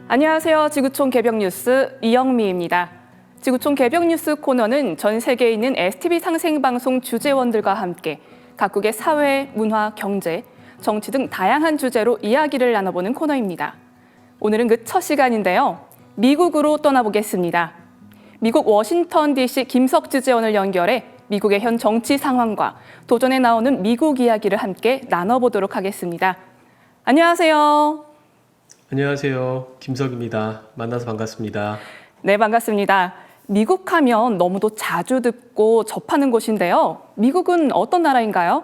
안녕하세요. 지구촌 개벽뉴스 이영미입니다. 지구촌 개벽뉴스 코너는 전 세계에 있는 STV 상생방송 주재원들과 함께 각국의 사회, 문화, 경제, 정치 등 다양한 주제로 이야기를 나눠보는 코너입니다. 오늘은 그 첫 시간인데요. 미국으로 떠나보겠습니다. 미국 워싱턴 DC 김석 주재원을 연결해 미국의 현 정치 상황과 도전에 나오는 미국 이야기를 함께 나눠보도록 하겠습니다. 안녕하세요. 안녕하세요. 김석입니다. 만나서 반갑습니다. 네, 반갑습니다. 미국 하면 너무도 자주 듣고 접하는 곳인데요. 미국은 어떤 나라인가요?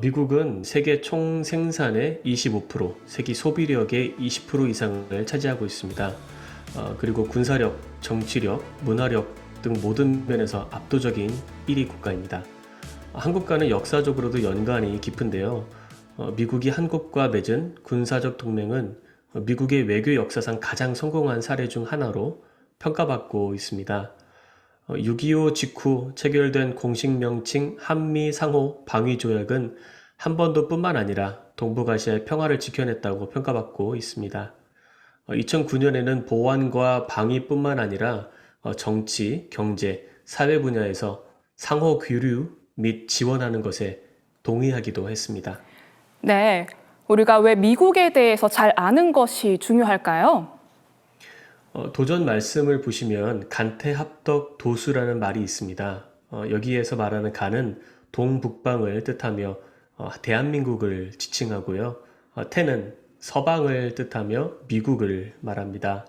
미국은 세계 총 생산의 25%, 세계 소비력의 20% 이상을 차지하고 있습니다. 그리고 군사력, 정치력, 문화력 등 모든 면에서 압도적인 1위 국가입니다. 한국과는 역사적으로도 연관이 깊은데요. 미국이 한국과 맺은 군사적 동맹은 미국의 외교 역사상 가장 성공한 사례 중 하나로 평가받고 있습니다. 6.25 직후 체결된 공식 명칭 한미 상호 방위 조약은 한반도 뿐만 아니라 동북아시아의 평화를 지켜냈다고 평가받고 있습니다. 2009년에는 보안과 방위뿐만 아니라 정치, 경제, 사회 분야에서 상호 교류 및 지원하는 것에 동의하기도 했습니다. 네, 우리가 왜 미국에 대해서 잘 아는 것이 중요할까요? 도전 말씀을 보시면 간태합덕 도수라는 말이 있습니다. 여기에서 말하는 간은 동북방을 뜻하며 대한민국을 지칭하고요. 태는 서방을 뜻하며 미국을 말합니다.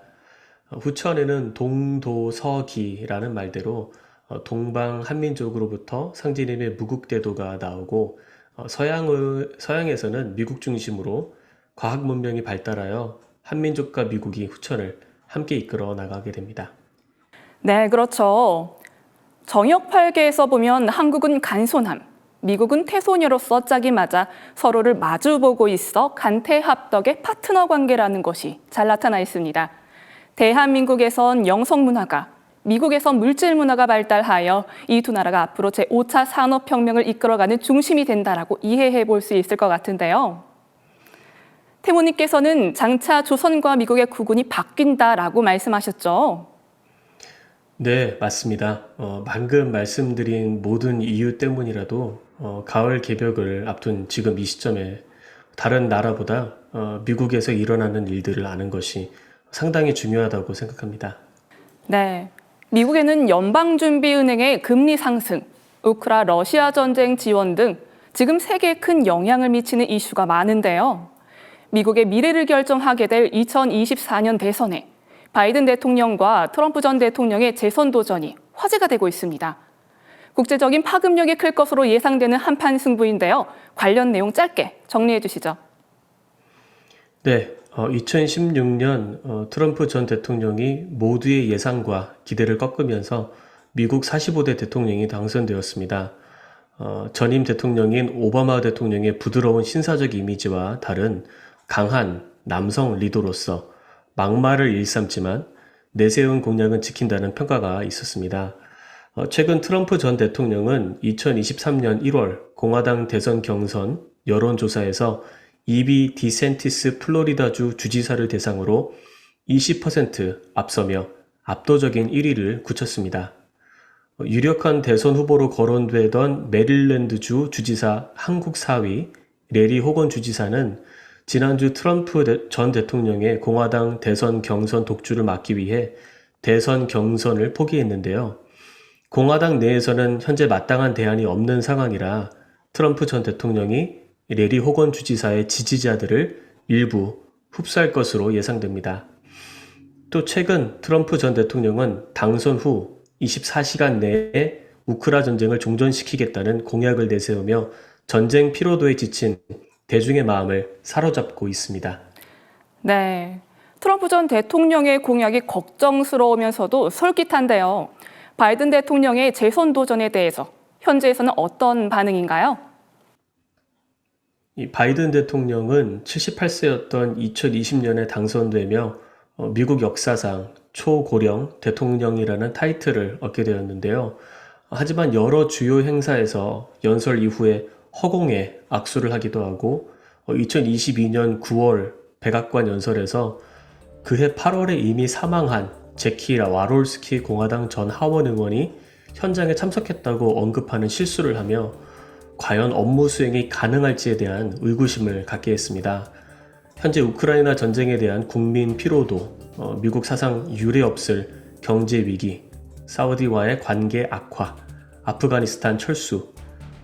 후천에는 동도서기라는 말대로 동방 한민족으로부터 상징임의 무국대도가 나오고 서양에서는 미국 중심으로 과학 문명이 발달하여 한민족과 미국이 후천을 함께 이끌어 나가게 됩니다. 네, 그렇죠. 정역팔계에서 보면 한국은 간소남, 미국은 태소녀로서 짝이 맞아 서로를 마주보고 있어 간태합덕의 파트너 관계라는 것이 잘 나타나 있습니다. 대한민국에선 영성문화가, 미국에선 물질문화가 발달하여 이 두 나라가 앞으로 제5차 산업혁명을 이끌어가는 중심이 된다라고 이해해 볼 수 있을 것 같은데요. 태모님께서는 장차 조선과 미국의 구분이 바뀐다라고 말씀하셨죠. 네, 맞습니다. 방금 말씀드린 모든 이유 때문이라도 가을 개벽을 앞둔 지금 이 시점에 다른 나라보다 미국에서 일어나는 일들을 아는 것이 상당히 중요하다고 생각합니다. 네, 미국에는 연방준비은행의 금리 상승, 우크라 러시아 전쟁 지원 등 지금 세계에 큰 영향을 미치는 이슈가 많은데요. 미국의 미래를 결정하게 될 2024년 대선에 바이든 대통령과 트럼프 전 대통령의 재선 도전이 화제가 되고 있습니다. 국제적인 파급력이 클 것으로 예상되는 한판 승부인데요. 관련 내용 짧게 정리해 주시죠. 네, 2016년 트럼프 전 대통령이 모두의 예상과 기대를 꺾으면서 미국 45대 대통령이 당선되었습니다. 전임 대통령인 오바마 대통령의 부드러운 신사적 이미지와 다른 강한 남성 리더로서 막말을 일삼지만 내세운 공약은 지킨다는 평가가 있었습니다. 최근 트럼프 전 대통령은 2023년 1월 공화당 대선 경선 여론조사에서 이비 디센티스 플로리다주 주지사를 대상으로 20% 앞서며 압도적인 1위를 굳혔습니다. 유력한 대선 후보로 거론되던 메릴랜드주 주지사 한국 사위 레리 호건 주지사는 지난주 트럼프 전 대통령의 공화당 대선 경선 독주를 막기 위해 대선 경선을 포기했는데요. 공화당 내에서는 현재 마땅한 대안이 없는 상황이라 트럼프 전 대통령이 레리 호건 주지사의 지지자들을 일부 흡수할 것으로 예상됩니다. 또 최근 트럼프 전 대통령은 당선 후 24시간 내에 우크라 전쟁을 종전시키겠다는 공약을 내세우며 전쟁 피로도에 지친 대중의 마음을 사로잡고 있습니다. 네, 트럼프 전 대통령의 공약이 걱정스러우면서도 솔깃한데요. 바이든 대통령의 재선 도전에 대해서 현지에서는 어떤 반응인가요? 이 바이든 대통령은 78세였던 2020년에 당선되며 미국 역사상 초고령 대통령이라는 타이틀을 얻게 되었는데요. 하지만 여러 주요 행사에서 연설 이후에 허공에 악수를 하기도 하고 2022년 9월 백악관 연설에서 그해 8월에 이미 사망한 제키 와롤스키 공화당 전 하원 의원이 현장에 참석했다고 언급하는 실수를 하며 과연 업무 수행이 가능할지에 대한 의구심을 갖게 했습니다. 현재 우크라이나 전쟁에 대한 국민 피로도, 미국 사상 유례 없을 경제 위기, 사우디와의 관계 악화, 아프가니스탄 철수,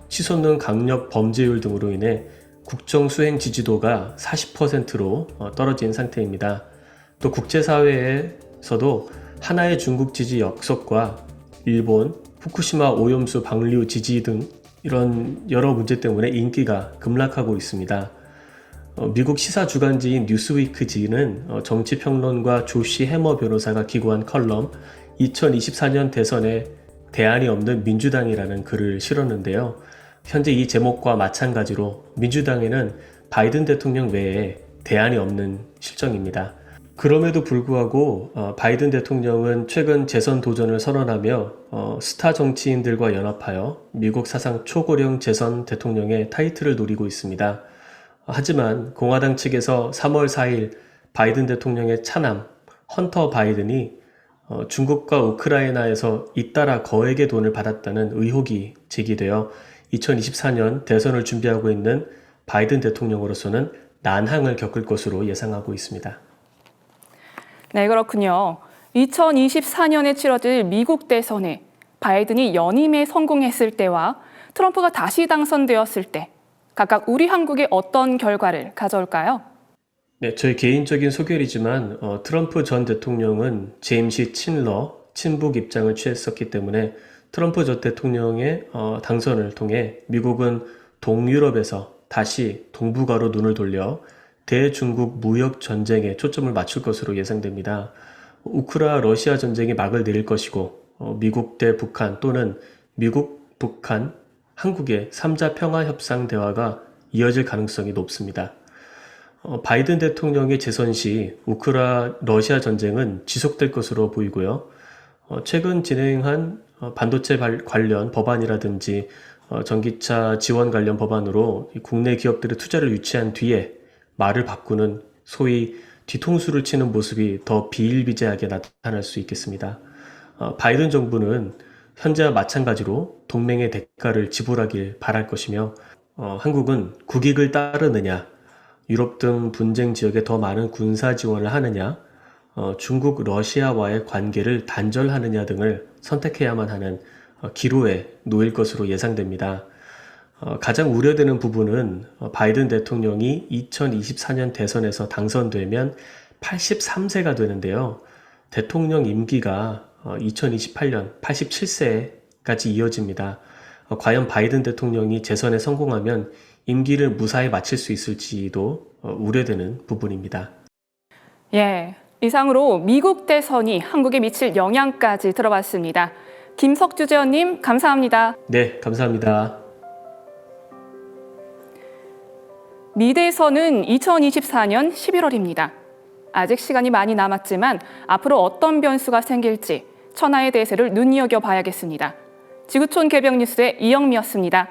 치솟는 강력 범죄율 등으로 인해 국정 수행 지지도가 40%로 떨어진 상태입니다. 또 국제사회에서도 하나의 중국 지지 역속과 일본, 후쿠시마 오염수 방류 지지 등 이런 여러 문제 때문에 인기가 급락하고 있습니다. 미국 시사 주간지인 뉴스위크지는 정치평론가 조시 해머 변호사가 기고한 컬럼 2024년 대선에 대안이 없는 민주당이라는 글을 실었는데요. 현재 이 제목과 마찬가지로 민주당에는 바이든 대통령 외에 대안이 없는 실정입니다. 그럼에도 불구하고 바이든 대통령은 최근 재선 도전을 선언하며 스타 정치인들과 연합하여 미국 사상 초고령 재선 대통령의 타이틀을 노리고 있습니다. 하지만 공화당 측에서 3월 4일 바이든 대통령의 차남 헌터 바이든이 중국과 우크라이나에서 잇따라 거액의 돈을 받았다는 의혹이 제기되어 2024년 대선을 준비하고 있는 바이든 대통령으로서는 난항을 겪을 것으로 예상하고 있습니다. 네, 그렇군요. 2024년에 치러질 미국 대선에 바이든이 연임에 성공했을 때와 트럼프가 다시 당선되었을 때 각각 우리 한국에 어떤 결과를 가져올까요? 네, 저의 개인적인 소견이지만 트럼프 전 대통령은 제임시 친러, 친북 입장을 취했었기 때문에 트럼프 전 대통령의 당선을 통해 미국은 동유럽에서 다시 동북아로 눈을 돌려 대중국 무역 전쟁에 초점을 맞출 것으로 예상됩니다. 러시아 전쟁이 막을 내릴 것이고 미국 대 북한 또는 미국, 북한, 한국의 3자 평화협상 대화가 이어질 가능성이 높습니다. 바이든 대통령의 재선 시 러시아 전쟁은 지속될 것으로 보이고요. 최근 진행한 반도체 관련 법안이라든지 전기차 지원 관련 법안으로 국내 기업들의 투자를 유치한 뒤에 말을 바꾸는 소위 뒤통수를 치는 모습이 더 비일비재하게 나타날 수 있겠습니다. 바이든 정부는 현재와 마찬가지로 동맹의 대가를 지불하길 바랄 것이며 한국은 국익을 따르느냐, 유럽 등 분쟁 지역에 더 많은 군사 지원을 하느냐, 중국, 러시아와의 관계를 단절하느냐 등을 선택해야만 하는 기로에 놓일 것으로 예상됩니다. 가장 우려되는 부분은 바이든 대통령이 2024년 대선에서 당선되면 83세가 되는데요. 대통령 임기가 2028년 87세까지 이어집니다. 과연 바이든 대통령이 재선에 성공하면 임기를 무사히 마칠 수 있을지도 우려되는 부분입니다. 예, 이상으로 미국 대선이 한국에 미칠 영향까지 들어봤습니다. 김석주 재원님, 감사합니다. 네, 감사합니다. 미 대선은 2024년 11월입니다. 아직 시간이 많이 남았지만 앞으로 어떤 변수가 생길지 천하의 대세를 눈여겨봐야겠습니다. 지구촌 개벽 뉴스의 이영미였습니다.